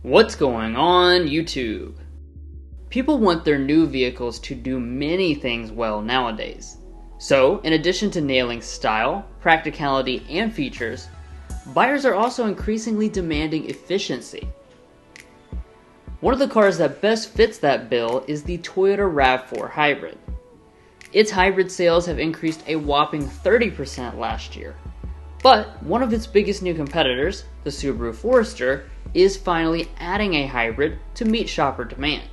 What's going on, YouTube? People want their new vehicles to do many things well nowadays. So, in addition to nailing style, practicality, and features, buyers are also increasingly demanding efficiency. One of the cars that best fits that bill is the Toyota RAV4 Hybrid. Its hybrid sales have increased a whopping 30% last year. But one of its biggest new competitors, the Subaru Forester, is finally adding a hybrid to meet shopper demand.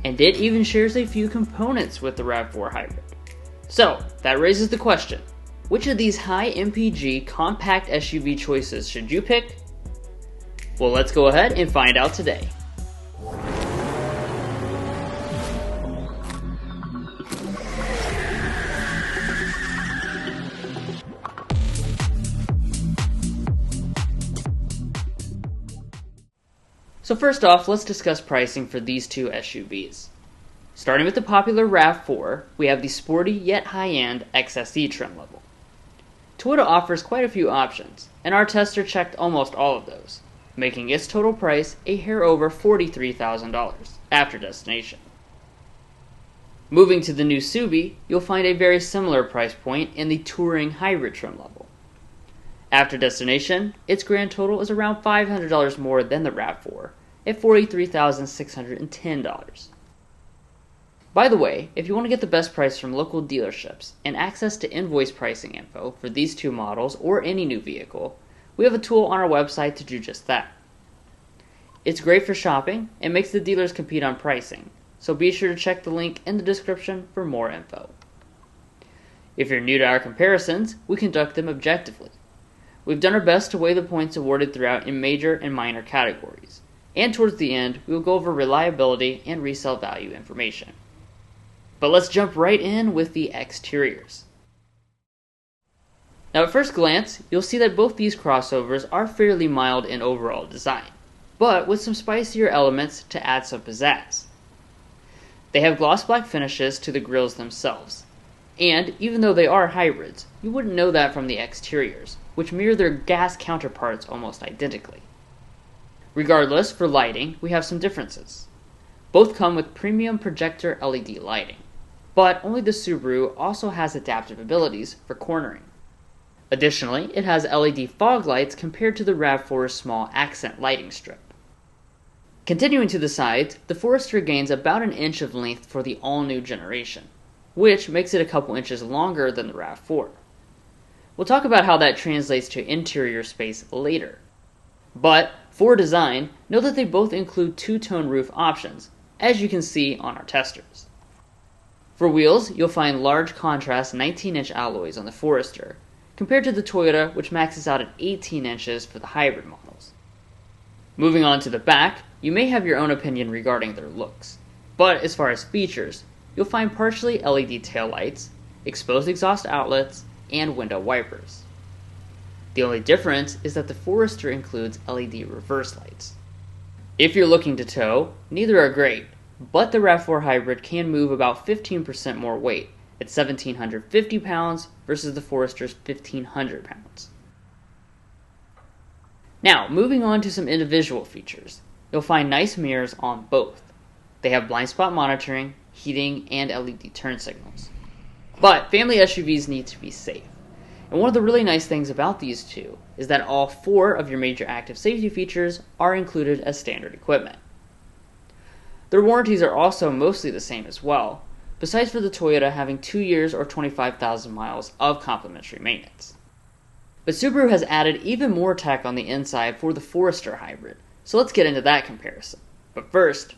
And it even shares a few components with the RAV4 Hybrid. So, that raises the question, which of these high MPG compact SUV choices should you pick? Well, let's go ahead and find out today. So first off, let's discuss pricing for these two SUVs. Starting with the popular RAV4, we have the sporty yet high-end XSE trim level. Toyota offers quite a few options, and our tester checked almost all of those, making its total price a hair over $43,000 after destination. Moving to the new Subi, you'll find a very similar price point in the touring hybrid trim level. After destination, its grand total is around $500 more than the RAV4, at $43,610. By the way, if you want to get the best price from local dealerships and access to invoice pricing info for these two models or any new vehicle, we have a tool on our website to do just that. It's great for shopping and makes the dealers compete on pricing, so be sure to check the link in the description for more info. If you're new to our comparisons, we conduct them objectively. We've done our best to weigh the points awarded throughout in major and minor categories, and towards the end, we will go over reliability and resale value information. But let's jump right in with the exteriors. Now at first glance, you'll see that both these crossovers are fairly mild in overall design, but with some spicier elements to add some pizzazz. They have gloss black finishes to the grills themselves, and even though they are hybrids, you wouldn't know that from the exteriors, which mirror their gas counterparts almost identically. Regardless, for lighting, we have some differences. Both come with premium projector LED lighting, but only the Subaru also has adaptive abilities for cornering. Additionally, it has LED fog lights compared to the RAV4's small accent lighting strip. Continuing to the sides, the Forester gains about an inch of length for the all-new generation, which makes it a couple inches longer than the RAV4. We'll talk about how that translates to interior space later. But, for design, know that they both include two-tone roof options, as you can see on our testers. For wheels, you'll find large contrast 19-inch alloys on the Forester, compared to the Toyota, which maxes out at 18 inches for the hybrid models. Moving on to the back, you may have your own opinion regarding their looks, but as far as features, you'll find partially LED taillights, exposed exhaust outlets, and window wipers. The only difference is that the Forester includes LED reverse lights. If you're looking to tow, neither are great, but the RAV4 Hybrid can move about 15% more weight at 1,750 pounds versus the Forester's 1,500 pounds. Now, moving on to some individual features. You'll find nice mirrors on both. They have blind spot monitoring, heating, and LED turn signals. But family SUVs need to be safe. And one of the really nice things about these two is that all 4 of your major active safety features are included as standard equipment. Their warranties are also mostly the same as well, besides for the Toyota having 2 years or 25,000 miles of complimentary maintenance. But Subaru has added even more tech on the inside for the Forester Hybrid, so let's get into that comparison. But first,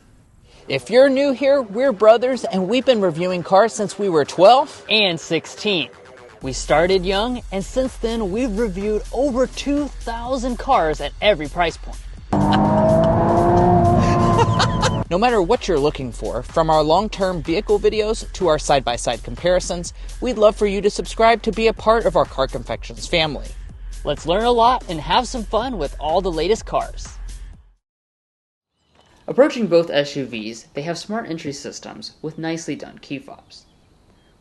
if you're new here, we're brothers and we've been reviewing cars since we were 12 and 16. We started young, and since then we've reviewed over 2,000 cars at every price point. No matter what you're looking for, from our long-term vehicle videos to our side-by-side comparisons, we'd love for you to subscribe to be a part of our Car Confections family. Let's learn a lot and have some fun with all the latest cars. Approaching both SUVs, they have smart entry systems with nicely done key fobs.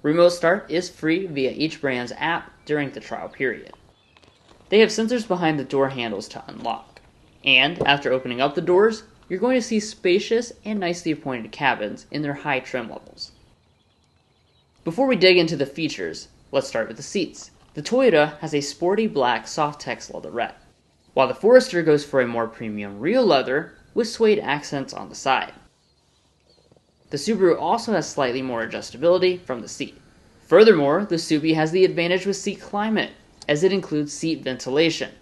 Remote start is free via each brand's app during the trial period. They have sensors behind the door handles to unlock, And after opening up the doors, you're going to see spacious and nicely appointed cabins in their high trim levels. Before we dig into the features, let's start with the seats. The Toyota has a sporty black Softex leatherette, while the Forester goes for a more premium real leather with suede accents on the side. The Subaru also has slightly more adjustability from the seat. Furthermore, the Subi has the advantage with seat climate, as it includes seat ventilation.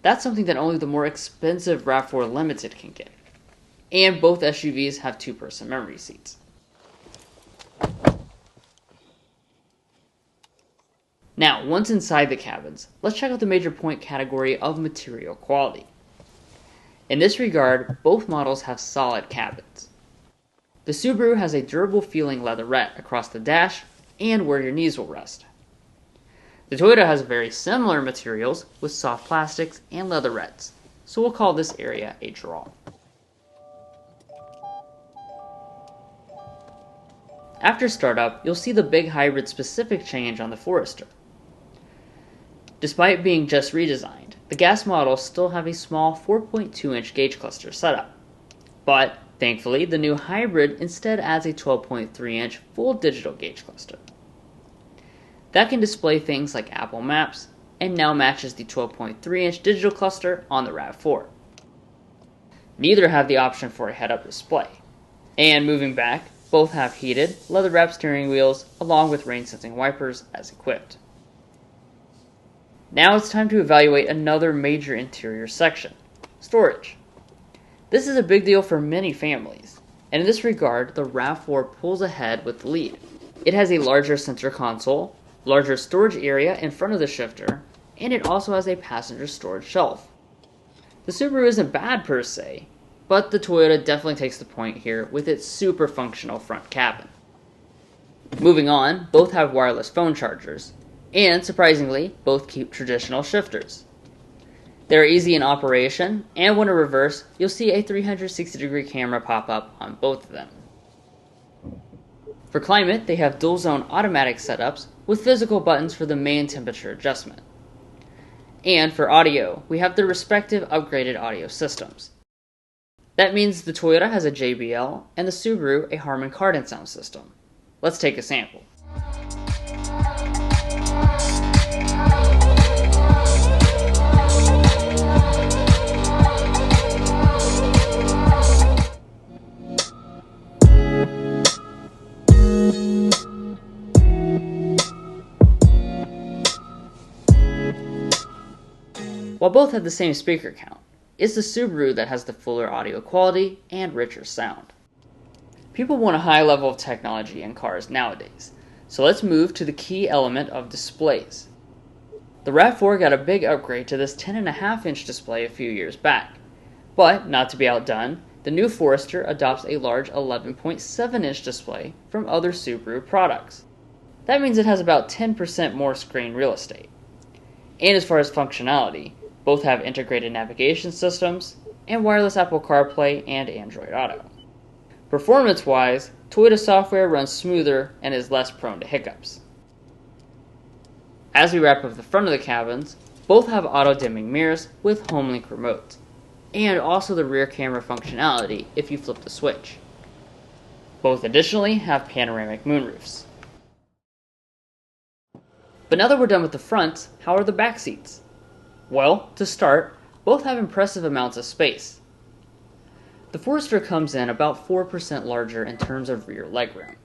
That's something that only the more expensive RAV4 Limited can get. And both SUVs have two-person memory seats. Now, once inside the cabins, let's check out the major point category of material quality. In this regard, both models have solid cabins. The Subaru has a durable feeling leatherette across the dash and where your knees will rest. The Toyota has very similar materials with soft plastics and leatherettes, so we'll call this area a draw. After startup, you'll see the big hybrid specific change on the Forester. Despite being just redesigned, the gas models still have a small 4.2-inch gauge cluster setup. But, thankfully, the new hybrid instead adds a 12.3-inch full digital gauge cluster. That can display things like Apple Maps, and now matches the 12.3-inch digital cluster on the RAV4. Neither have the option for a head-up display. And moving back, both have heated, leather-wrapped steering wheels along with rain-sensing wipers as equipped. Now it's time to evaluate another major interior section, storage. This is a big deal for many families, and in this regard, the RAV4 pulls ahead with the lead. It has a larger center console, larger storage area in front of the shifter, and it also has a passenger storage shelf. The Subaru isn't bad per se, but the Toyota definitely takes the point here with its super functional front cabin. Moving on, both have wireless phone chargers, and surprisingly, both keep traditional shifters. They're easy in operation, and when in reverse, you'll see a 360-degree camera pop up on both of them. For climate, they have dual-zone automatic setups with physical buttons for the main temperature adjustment. And for audio, we have their respective upgraded audio systems. That means the Toyota has a JBL and the Subaru a Harman Kardon sound system. Let's take a sample. While both have the same speaker count, it's the Subaru that has the fuller audio quality and richer sound. People want a high level of technology in cars nowadays, so let's move to the key element of displays. The RAV4 got a big upgrade to this 10.5-inch display a few years back, but not to be outdone, the new Forester adopts a large 11.7-inch display from other Subaru products. That means it has about 10% more screen real estate. And as far as functionality, both have integrated navigation systems and wireless Apple CarPlay and Android Auto. Performance-wise, Toyota software runs smoother and is less prone to hiccups. As we wrap up the front of the cabins, both have auto-dimming mirrors with HomeLink remotes, and also the rear camera functionality if you flip the switch. Both additionally have panoramic moonroofs. But now that we're done with the front, how are the back seats? Well, to start, both have impressive amounts of space. The Forester comes in about 4% larger in terms of rear legroom,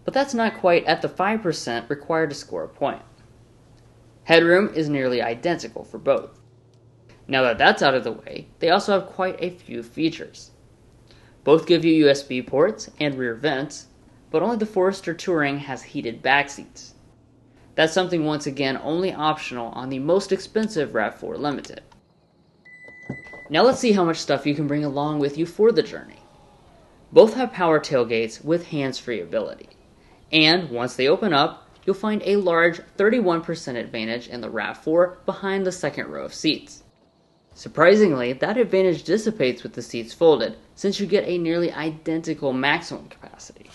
but that's not quite at the 5% required to score a point. Headroom is nearly identical for both. Now that that's out of the way, they also have quite a few features. Both give you USB ports and rear vents, but only the Forester Touring has heated back seats. That's something once again only optional on the most expensive RAV4 Limited. Now let's see how much stuff you can bring along with you for the journey. Both have power tailgates with hands-free ability, and once they open up, you'll find a large 31% advantage in the RAV4 behind the second row of seats. Surprisingly, that advantage dissipates with the seats folded, since you get a nearly identical maximum capacity.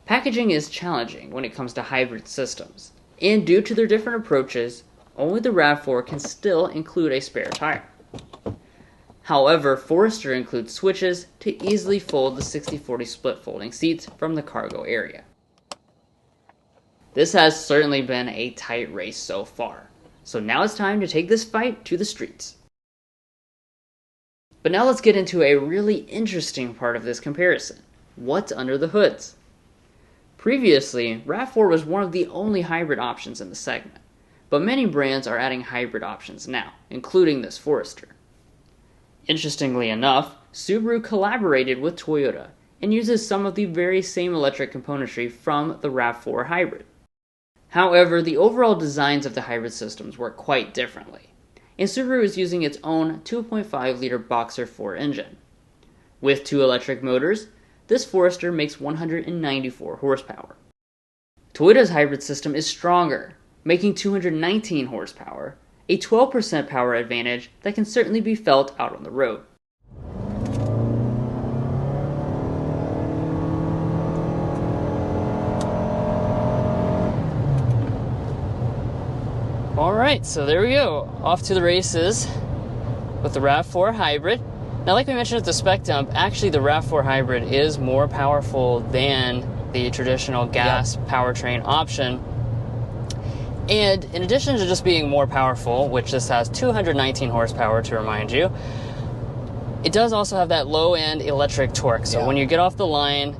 Packaging is challenging when it comes to hybrid systems, and due to their different approaches, only the RAV4 can still include a spare tire. However, Forester includes switches to easily fold the 60/40 split folding seats from the cargo area. This has certainly been a tight race so far, so now it's time to take this fight to the streets. But now let's get into a really interesting part of this comparison. What's under the hoods? Previously, RAV4 was one of the only hybrid options in the segment, but many brands are adding hybrid options now, including this Forester. Interestingly enough, Subaru collaborated with Toyota and uses some of the very same electric componentry from the RAV4 hybrid. However, the overall designs of the hybrid systems work quite differently, and Subaru is using its own 2.5-liter Boxer 4 engine. With 2 electric motors, this Forester makes 194 horsepower. Toyota's hybrid system is stronger, making 219 horsepower, a 12% power advantage that can certainly be felt out on the road. Alright, so there we go, off to the races with the RAV4 hybrid. Now, like we mentioned at the spec dump, actually the RAV4 hybrid is more powerful than the traditional gas powertrain option. And in addition to just being more powerful, which this has 219 horsepower to remind you, it does also have that low-end electric torque. So when you get off the line,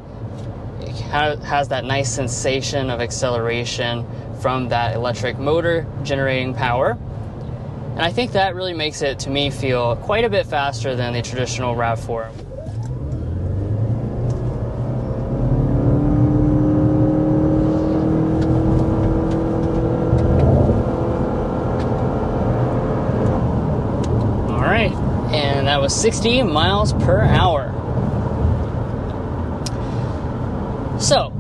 it has that nice sensation of acceleration from that electric motor generating power. And I think that really makes it, to me, feel quite a bit faster than the traditional RAV4. Alright, and that was 60 miles per hour. So,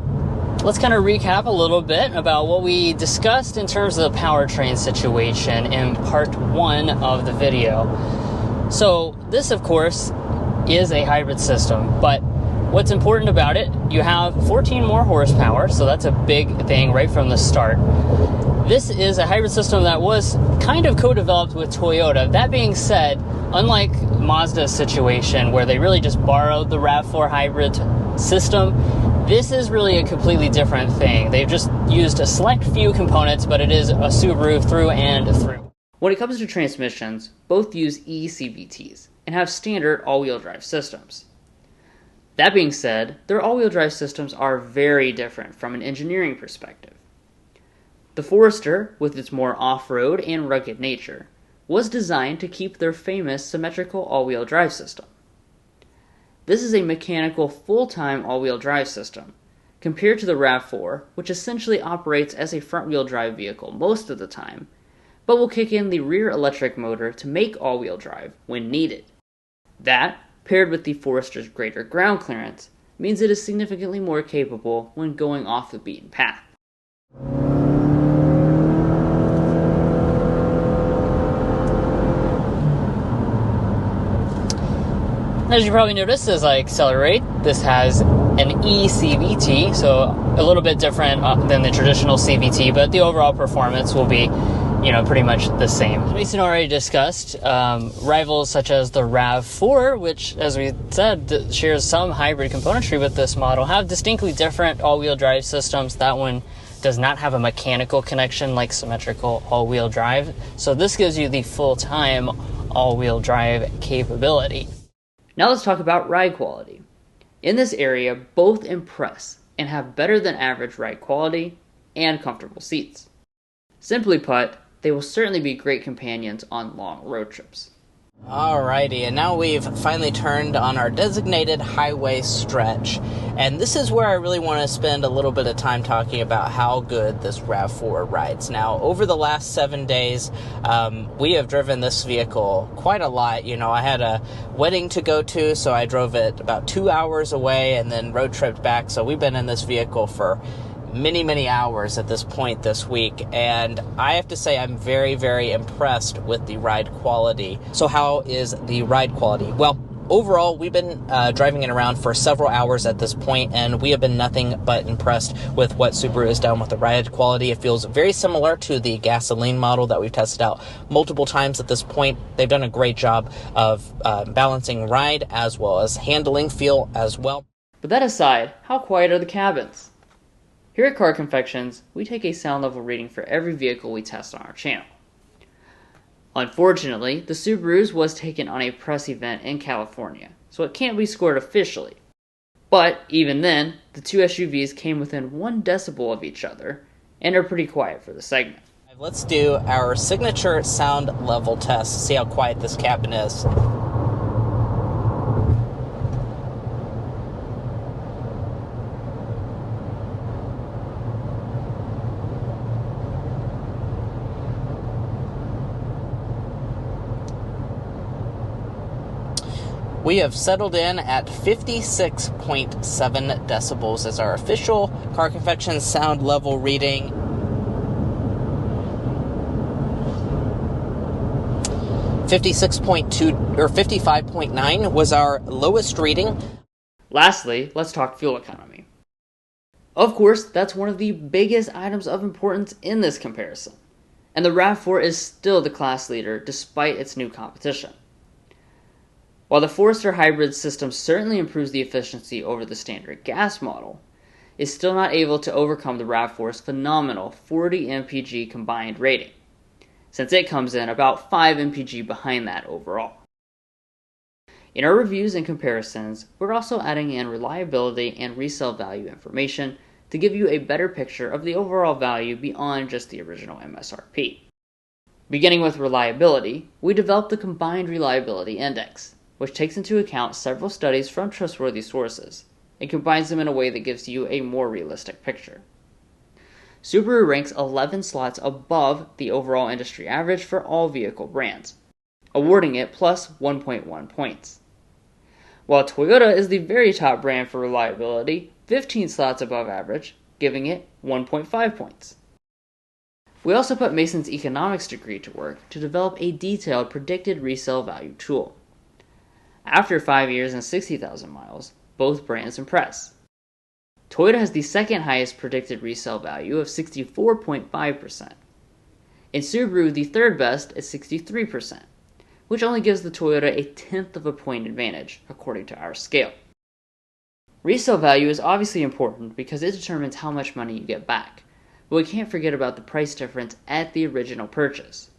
let's kind of recap a little bit about what we discussed in terms of the powertrain situation in part 1 of the video. So this, of course, is a hybrid system, but what's important about it, you have 14 more horsepower, so that's a big thing right from the start. This is a hybrid system that was kind of co-developed with Toyota. That being said, unlike Mazda's situation where they really just borrowed the RAV4 hybrid system, this is really a completely different thing. They've just used a select few components, but it is a Subaru through and through. When it comes to transmissions, both use eCVTs and have standard all-wheel drive systems. That being said, their all-wheel drive systems are very different from an engineering perspective. The Forester, with its more off-road and rugged nature, was designed to keep their famous symmetrical all-wheel drive system. This is a mechanical full-time all-wheel drive system, compared to the RAV4, which essentially operates as a front-wheel drive vehicle most of the time, but will kick in the rear electric motor to make all-wheel drive when needed. That, paired with the Forester's greater ground clearance, means it is significantly more capable when going off the beaten path. As you probably noticed, as I accelerate, this has an eCVT, so a little bit different than the traditional CVT, but the overall performance will be, pretty much the same. As Mason already discussed, rivals such as the RAV4, which, as we said, shares some hybrid componentry with this model, have distinctly different all-wheel drive systems. That one does not have a mechanical connection like symmetrical all-wheel drive, so this gives you the full-time all-wheel drive capability. Now let's talk about ride quality. In this area, both impress and have better than average ride quality and comfortable seats. Simply put, they will certainly be great companions on long road trips. Alrighty, and now we've finally turned on our designated highway stretch, and this is where I really want to spend a little bit of time talking about how good this RAV4 rides. Now, over the last 7 days, we have driven this vehicle quite a lot. I had a wedding to go to, so I drove it about 2 hours away and then road tripped back, so we've been in this vehicle for many hours at this point this week, and I have to say I'm very impressed with the ride quality. So how is the ride quality? Well, overall, we've been driving it around for several hours at this point, and we have been nothing but impressed with what Subaru has done with the ride quality. It feels very similar to the gasoline model that we've tested out multiple times at this point. They've done a great job of balancing ride as well as handling feel as well. But that aside, how quiet are the cabins? Here at Car Confections, we take a sound level reading for every vehicle we test on our channel. Unfortunately, the Subaru's was taken on a press event in California, so it can't be scored officially. But even then, the two SUVs came within 1 decibel of each other, and are pretty quiet for the segment. Let's do our signature sound level test, see how quiet this cabin is. We have settled in at 56.7 decibels as our official Car Confections sound level reading. 56.2 or 55.9 was our lowest reading. Lastly, let's talk fuel economy. Of course, that's one of the biggest items of importance in this comparison, and the RAV4 is still the class leader despite its new competition. While the Forester hybrid system certainly improves the efficiency over the standard gas model, it's still not able to overcome the RAV4's phenomenal 40 mpg combined rating, since it comes in about 5 mpg behind that overall. In our reviews and comparisons, we're also adding in reliability and resale value information to give you a better picture of the overall value beyond just the original MSRP. Beginning with reliability, we developed the Combined Reliability Index, which takes into account several studies from trustworthy sources and combines them in a way that gives you a more realistic picture. Subaru ranks 11 slots above the overall industry average for all vehicle brands, awarding it plus 1.1 points. While Toyota is the very top brand for reliability, 15 slots above average, giving it 1.5 points. We also put Mason's economics degree to work to develop a detailed predicted resale value tool. After 5 years and 60,000 miles, both brands impress. Toyota has the second highest predicted resale value of 64.5%, and Subaru the third best at 63%, which only gives the Toyota a 1/10 of a point advantage, according to our scale. Resale value is obviously important because it determines how much money you get back, but we can't forget about the price difference at the original purchase.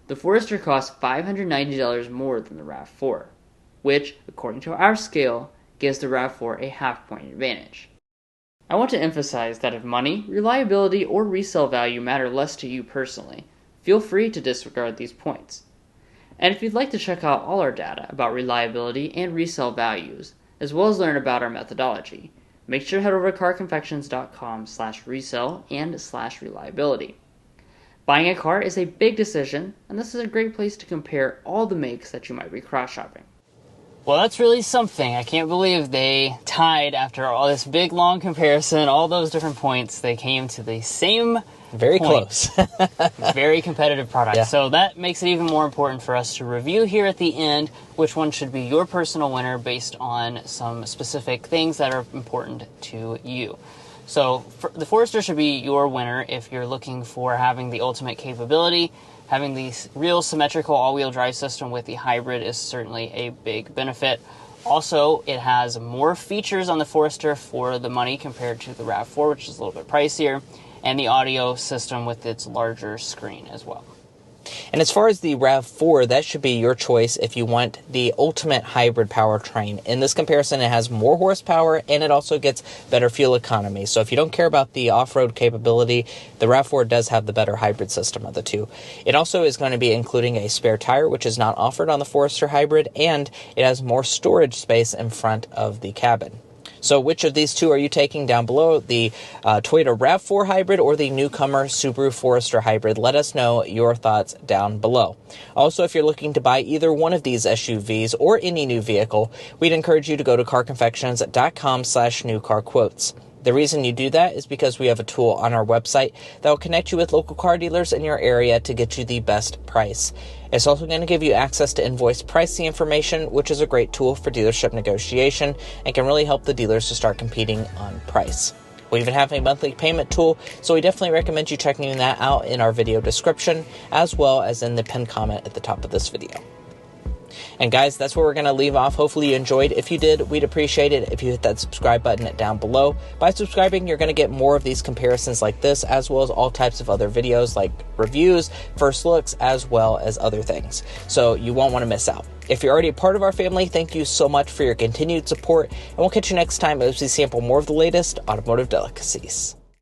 The Forester costs $590 more than the RAV4, which, according to our scale, gives the RAV4 a half-point advantage. I want to emphasize that if money, reliability, or resale value matter less to you personally, feel free to disregard these points. And if you'd like to check out all our data about reliability and resale values, as well as learn about our methodology, make sure to head over to carconfections.com/resale and /reliability. Buying a car is a big decision, and this is a great place to compare all the makes that you might be cross-shopping. Well, that's really something. I can't believe they tied after all this big, long comparison, all those different points. They came to the same Very point. close. Very competitive product. Yeah. So that makes it even more important for us to review here at the end which one should be your personal winner based on some specific things that are important to you. So the Forester should be your winner if you're looking for having the ultimate capability. Having the real symmetrical all-wheel drive system with the hybrid is certainly a big benefit. Also, it has more features on the Forester for the money compared to the RAV4, which is a little bit pricier, and the audio system with its larger screen as well. And as far as the RAV4, that should be your choice if you want the ultimate hybrid powertrain. In this comparison, it has more horsepower and it also gets better fuel economy. So if you don't care about the off-road capability, the RAV4 does have the better hybrid system of the two. It also is going to be including a spare tire, which is not offered on the Forester hybrid, and it has more storage space in front of the cabin. So which of these two are you taking down below, the Toyota RAV4 hybrid or the newcomer Subaru Forester hybrid? Let us know your thoughts down below. Also, if you're looking to buy either one of these SUVs or any new vehicle, we'd encourage you to go to carconfections.com/newcarquotes. The reason you do that is because we have a tool on our website that will connect you with local car dealers in your area to get you the best price. It's also going to give you access to invoice pricing information, which is a great tool for dealership negotiation and can really help the dealers to start competing on price. We even have a monthly payment tool, so we definitely recommend you checking that out in our video description, as well as in the pinned comment at the top of this video. And guys, that's where we're going to leave off. Hopefully you enjoyed. If you did, we'd appreciate it if you hit that subscribe button down below. By subscribing, you're going to get more of these comparisons like this, as well as all types of other videos like reviews, first looks, as well as other things. So you won't want to miss out. If you're already a part of our family, thank you so much for your continued support, and we'll catch you next time as we sample more of the latest automotive delicacies.